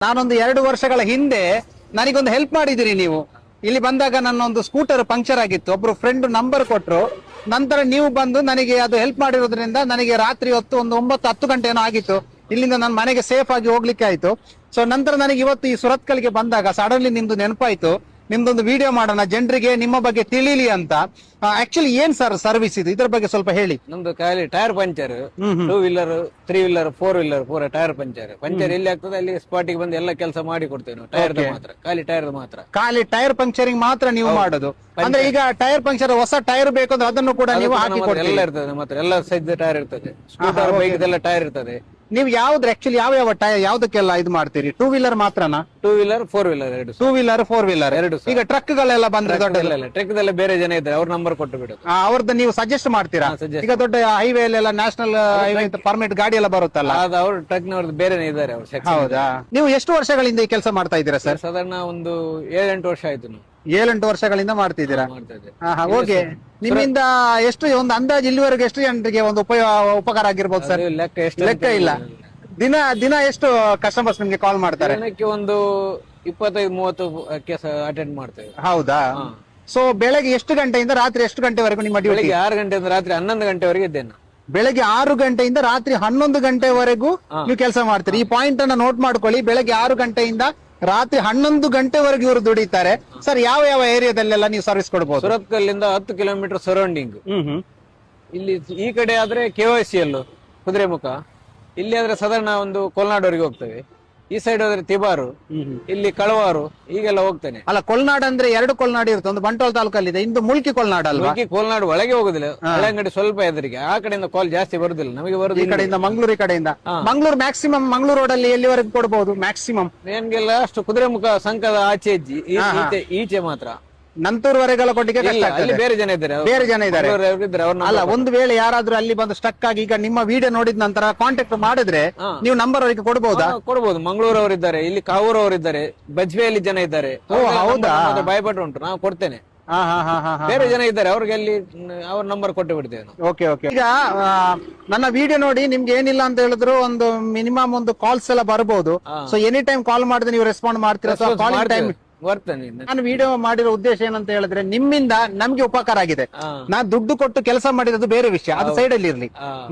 ನಾನೊಂದು 2 ವರ್ಷಗಳ ಹಿಂದೆ ನನಗೊಂದು ಹೆಲ್ಪ್ ಮಾಡಿದಿರಿ ನೀವು. ಇಲ್ಲಿ ಬಂದಾಗ ನನ್ನ ಒಂದು ಸ್ಕೂಟರ್ ಪಂಕ್ಚರ್ ಆಗಿತ್ತು, ಒಬ್ರು ಫ್ರೆಂಡ್ ನಂಬರ್ ಕೊಟ್ರು. ನಂತರ ನೀವು ಬಂದು ನನಗೆ ಅದು ಹೆಲ್ಪ್ ಮಾಡಿರೋದ್ರಿಂದ ನನಗೆ ರಾತ್ರಿ ಹೊತ್ತು ಒಂದು 9-10 ಗಂಟೆ ಏನೋ ಆಗಿತ್ತು, ಇಲ್ಲಿಂದ ನನ್ನ ಮನೆಗೆ ಸೇಫ್ ಆಗಿ ಹೋಗ್ಲಿಕ್ಕೆ ಆಯ್ತು. ಸೊ ನಂತರ ನನಗೆ ಇವತ್ತು ಈ ಸುರತ್ಕಲ್ಗೆ ಬಂದಾಗ ಸಡನ್ಲಿ ನಿಮ್ದು ನೆನಪಾಯ್ತು, ನಿಮ್ದೊಂದು ವಿಡಿಯೋ ಮಾಡೋಣ ಜನರಿಗೆ ನಿಮ್ಮ ಬಗ್ಗೆ ತಿಳಿಲಿ ಅಂತ. ಆಕ್ಚುಲಿ ಏನ್ ಸರ್ ಸರ್ವಿಸ್ ಇದು, ಇದ್ರ ಬಗ್ಗೆ ಸ್ವಲ್ಪ ಹೇಳಿ. ನಮ್ದು ಖಾಲಿ tyre puncture, 2 wheeler 3 wheeler 4 wheeler ಪೂರ ಟೈರ್ ಪಂಚರ್ ಎಲ್ಲಿ ಆಗ್ತದೆ ಅಲ್ಲಿ ಸ್ಪಾಟಿಗೆ ಬಂದು ಎಲ್ಲ ಕೆಲಸ ಮಾಡಿ ಕೊಡ್ತೇವೆ ನಾವು. ಟೈರ್ ಮಾತ್ರ, ಖಾಲಿ ಟೈರ್ ಮಾತ್ರ, ಖಾಲಿ ಟೈರ್ ಪಂಕ್ಚರಿಂಗ್ ಮಾತ್ರ ನೀವು ಮಾಡೋದು. ಅಂದ್ರೆ ಈಗ ಟೈರ್ ಪಂಕ್ಚರ್ ಹೊಸ ಟೈರ್ ಬೇಕು ಅಂದ್ರೆ ಅದನ್ನು ಕೂಡ ನೀವು ಹಾಕಿ ಕೊಡ್ತೀರಿ? ಎಲ್ಲ ಇರ್ತದೆ ಮಾತ್ರ, ಎಲ್ಲ ಸೈಜ್ ಟೈರ್ ಇರ್ತದೆ, ಸ್ಕೂಟರ್ ಬೈಕ್ ಎಲ್ಲ ಟೈರ್ ಇರ್ತದೆ. ನೀವು ಯಾವ್ದು ಆಕ್ಚುಲಿ ಯಾವ ಟೈರ್ ಯಾವ್ದಕ್ಕೆಲ್ಲ ಇದು ಮಾಡ್ತೀರಿ? 2 ವೀಲರ್ ಮಾತ್ರನಾ? 2 ವೀಲರ್ 4 ವೀಲರ್ ಎರಡು. 2 ವೀಲರ್ 4 ವೀಲರ್ ಎರಡು. ಈಗ ಟ್ರಕ್ ಗಳೆಲ್ಲ ಬಂದ್ರೆ ದೊಡ್ಡ ಟ್ರಕ್ ದಲ್ಲ ಬೇರೆ ಜನ ಇದ್ದಾರೆ, ಅವ್ರ ನಂಬರ್ ಕೊಟ್ಟು ಬಿಡೋದು. ಅವ್ರದ್ದು ನೀವು ಸಜೆಸ್ಟ್ ಮಾಡ್ತೀರಾ? ಈಗ ದೊಡ್ಡ ಹೈವೇ ಎಲ್ಲ ನ್ಯಾಷನಲ್ ಹೈವೇ ಪರ್ಮಿಟ್ ಗಾಡಿ ಎಲ್ಲ ಬರುತ್ತಲ್ಲ, ಅದು ಅವ್ರ ಟ್ರಕ್ ನವ್ರದ್ದು ಬೇರೆನೇ ಇದ್ದಾರೆ ಅವ್ರು. ಹೌದಾ? ನೀವು ಎಷ್ಟು ವರ್ಷಗಳಿಂದ ಈ ಕೆಲಸ ಮಾಡ್ತಾ ಇದ್ದೀರಾ ಸರ್? ಸಾಧಾರಣ ಒಂದು 7-8 ವರ್ಷ ಆಯ್ತು ನಾವು. 7-8 ವರ್ಷಗಳಿಂದ ಮಾಡ್ತಿದ್ದೀರಾ? ಮಾಡ್ತಾ ಇದ್ದೇವೆ. ಓಕೆ. ನಿಮ್ಮಿಂದ ಎಷ್ಟು ಒಂದು ಅಂದಾಜು ಇಲ್ಲಿವರೆಗೆ ಎಷ್ಟು ಜನರಿಗೆ ಒಂದು ಉಪಕಾರ ಆಗಿರ್ಬೋದು ಸರ್? ಲೆಕ್ಕ ಇಲ್ಲ. ದಿನ ಎಷ್ಟು ಕಸ್ಟಮರ್ಸ್ ನಿಮ್ಗೆ ಕಾಲ್ ಮಾಡ್ತಾರೆ? ದಿನಕ್ಕೆ ಒಂದು 25-30 ಕೇಸ್ ಅಟೆಂಡ್ ಮಾಡ್ತೇವೆ. ಹೌದಾ? ಸೊ ಬೆಳಗ್ಗೆ ಎಷ್ಟು ಗಂಟೆಯಿಂದ ರಾತ್ರಿ ಎಷ್ಟು ಗಂಟೆವರೆಗೂ ನಿಮ್ಮ ಡ್ಯೂಟಿ? ಬೆಳಿಗ್ಗೆ 6 ಗಂಟೆಯಿಂದ ರಾತ್ರಿ 11 ಗಂಟೆವರೆಗೆ ಇದ್ದೇನೆ. ಬೆಳಗ್ಗೆ 6 ಗಂಟೆಯಿಂದ ರಾತ್ರಿ 11 ಗಂಟೆವರೆಗೂ ನೀವು ಕೆಲಸ ಮಾಡ್ತೀರಿ. ಈ ಪಾಯಿಂಟ್ ಅನ್ನ ನೋಟ್ ಮಾಡ್ಕೊಳ್ಳಿ. ಬೆಳಗ್ಗೆ 6 ಗಂಟೆಯಿಂದ ರಾತ್ರಿ 11 ಗಂಟೆವರೆಗೂ ಇವರು ದುಡಿತಾರೆ. ಸರ್ ಯಾವ ಯಾವ ಏರಿಯಾದಲ್ಲೆಲ್ಲ ನೀವು ಸರ್ವಿಸ್ ಕೊಡಬಹುದು? ಸುರತ್ಕಲ್ಲಿಂದ 10 ಕಿಲೋಮೀಟರ್ ಸರೌಂಡಿಂಗ್. ಇಲ್ಲಿ ಈ ಕಡೆ ಆದ್ರೆ KYC ಅಲ್ಲೂ ಕುದುರೆಮುಖ, ಇಲ್ಲಿ ಆದ್ರೆ ಸಾಧಾರಣ ಒಂದು ಕೊಲ್ನಾಡವರೆಗೆ ಹೋಗ್ತೇವೆ. ಈ ಸೈಡ್ ಹೋದ್ರೆ ತಿಬಾರು, ಇಲ್ಲಿ ಕಳವಾರು, ಈಗೆಲ್ಲ ಹೋಗ್ತೇನೆ. ಅಲ್ಲ, ಕೊಲ್ನಾಡ್ ಅಂದ್ರೆ 2 ಕೊಲ್ನಾಡು ಇರುತ್ತೆ, ಒಂದು ಬಂಟ್ವಾಳ ತಾಲೂಕಲ್ಲಿದೆ, ಇಂದು ಮುಲ್ಕಿ ಕೊಲ್ನಾಡ್ ಅಲ್ವಾ? ಮುಲ್ಕಿ ಕೊಲ್ನಾಡು ಒಳಗೆ ಹೋಗುದಿಲ್ಲ, ಹಳೆಂಗಡಿ ಸ್ವಲ್ಪ ಎದುರಿಗೆ. ಆ ಕಡೆಯಿಂದ ಕಾಲ್ ಜಾಸ್ತಿ ಬರುದಿಲ್ಲ, ನಮಗೆ ಬರುದು ಈ ಕಡೆಯಿಂದ ಮಂಗಳೂರು. ಈ ಕಡೆಯಿಂದ ಮಂಗಳೂರು ಮ್ಯಾಕ್ಸಿಮಮ್ ಮಂಗಳೂರು ರೋಡ್ ಅಲ್ಲಿ ಎಲ್ಲಿವರೆಗೂ ಕೊಡಬಹುದು ಮ್ಯಾಕ್ಸಿಮಮ್? ಏನ್ಗೆಲ್ಲ ಅಷ್ಟು ಕುದುರೆಮುಖ ಸಂಕದ ಆಚೆ ಈಚೆ ಮಾತ್ರ. ನಂತೂರ್ವರೆಗೆಲ್ಲ ಕೊಟ್ಟಿಗೆ ಅಲ್ಲಿ ಬೇರೆ ಜನ ಇದ್ದಾರೆ, ಬೇರೆ ಜನ ಇದ್ದಾರೆ. ಅಲ್ಲ, ಒಂದು ವೇಳೆ ಯಾರಾದ್ರೂ ಅಲ್ಲಿ ಬಂದು ಸ್ಟಕ್ ಆಗಿ ಈಗ ನಿಮ್ಮ ವಿಡಿಯೋ ನೋಡಿದ ನಂತರ ಕಾಂಟ್ಯಾಕ್ಟ್ ಮಾಡಿದ್ರೆ ನೀವು ನಂಬರ್ ಅವರಿಗೆ ಕೊಡಬಹುದಾ? ಕೊಡಬಹುದು. ಮಂಗಳೂರವರಿದ್ದಾರೆ, ಇಲ್ಲಿ ಕಾವೂರವರಿದ್ದಾರೆ, ಬಜ್ವೆಯಲ್ಲಿ ಜನ ಇದ್ದಾರೆ. ಹೌದಾ? ಬಾಯ್ಪಾಟ್ ಉಂಟು, ನಾವು ಕೊಡ್ತೇನೆ. ಬೇರೆ ಜನ ಇದ್ದಾರೆ, ಅವ್ರಿಗೆ ಅಲ್ಲಿ ಅವ್ರ ನಂಬರ್ ಕೊಟ್ಟು ಬಿಡ್ತೇವೆ. Okay okay. ಈಗ ನನ್ನ ವಿಡಿಯೋ ನೋಡಿ ನಿಮ್ಗೆ ಏನಿಲ್ಲ ಅಂತ ಹೇಳಿದ್ರು ಒಂದು ಮಿನಿಮಮ್ ಒಂದು ಕಾಲ್ಸ್ ಎಲ್ಲ ಬರಬಹುದು. ಸೊ ಎನಿ ಟೈಮ್ ಕಾಲ್ ಮಾಡಿದ್ರೆ ನೀವು ರೆಸ್ಪಾಂಡ್ ಮಾಡ್ತೀರಾ? ಕಾಲಿಂಗ್ ಟೈಮ್ ಬರ್ತೇನೆ. ನಾನು ವಿಡಿಯೋ ಮಾಡಿರೋ ಉದ್ದೇಶ ಏನಂತ ಹೇಳಿದ್ರೆ ನಿಮ್ಮಿಂದ ನಮ್ಗೆ ಉಪಕಾರ ಆಗಿದೆ. ನಾನ್ ದುಡ್ಡು ಕೊಟ್ಟು ಕೆಲಸ ಮಾಡಿರೋದು ಬೇರೆ ವಿಷಯ, ಅದು ಸೈಡ್ ಅಲ್ಲಿ ಇರ್ಲಿ.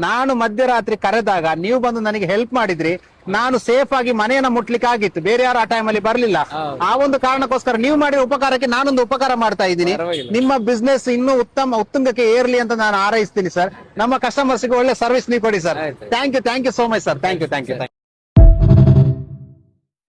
ನಾನು ಮಧ್ಯರಾತ್ರಿ ಕರೆದಾಗ ನೀವು ಬಂದು ನನಗೆ ಹೆಲ್ಪ್ ಮಾಡಿದ್ರಿ, ನಾನು ಸೇಫ್ ಆಗಿ ಮನೆಯನ್ನ ಮುಟ್ಲಿಕ್ಕೆ ಆಗಿತ್ತು, ಬೇರೆ ಯಾರು ಆ ಟೈಮ್ ಅಲ್ಲಿ ಬರ್ಲಿಲ್ಲ. ಆ ಒಂದು ಕಾರಣಕ್ಕೋಸ್ಕರ ನೀವು ಮಾಡಿರೋ ಉಪಕಾರಕ್ಕೆ ನಾನೊಂದು ಉಪಕಾರ ಮಾಡ್ತಾ ಇದ್ದೀನಿ. ನಿಮ್ಮ ಬಿಸ್ನೆಸ್ ಇನ್ನೂ ಉತ್ತುಂಗಕ್ಕೆ ಏರ್ಲಿ ಅಂತ ನಾನು ಹಾರೈಸ್ತೀನಿ ಸರ್. ನಮ್ಮ ಕಸ್ಟಮರ್ಸ್ ಗೆ ಒಳ್ಳೆ ಸರ್ವಿಸ್ ನೀವು ಕೊಡಿ sir. Thank you so much sir. Thank you.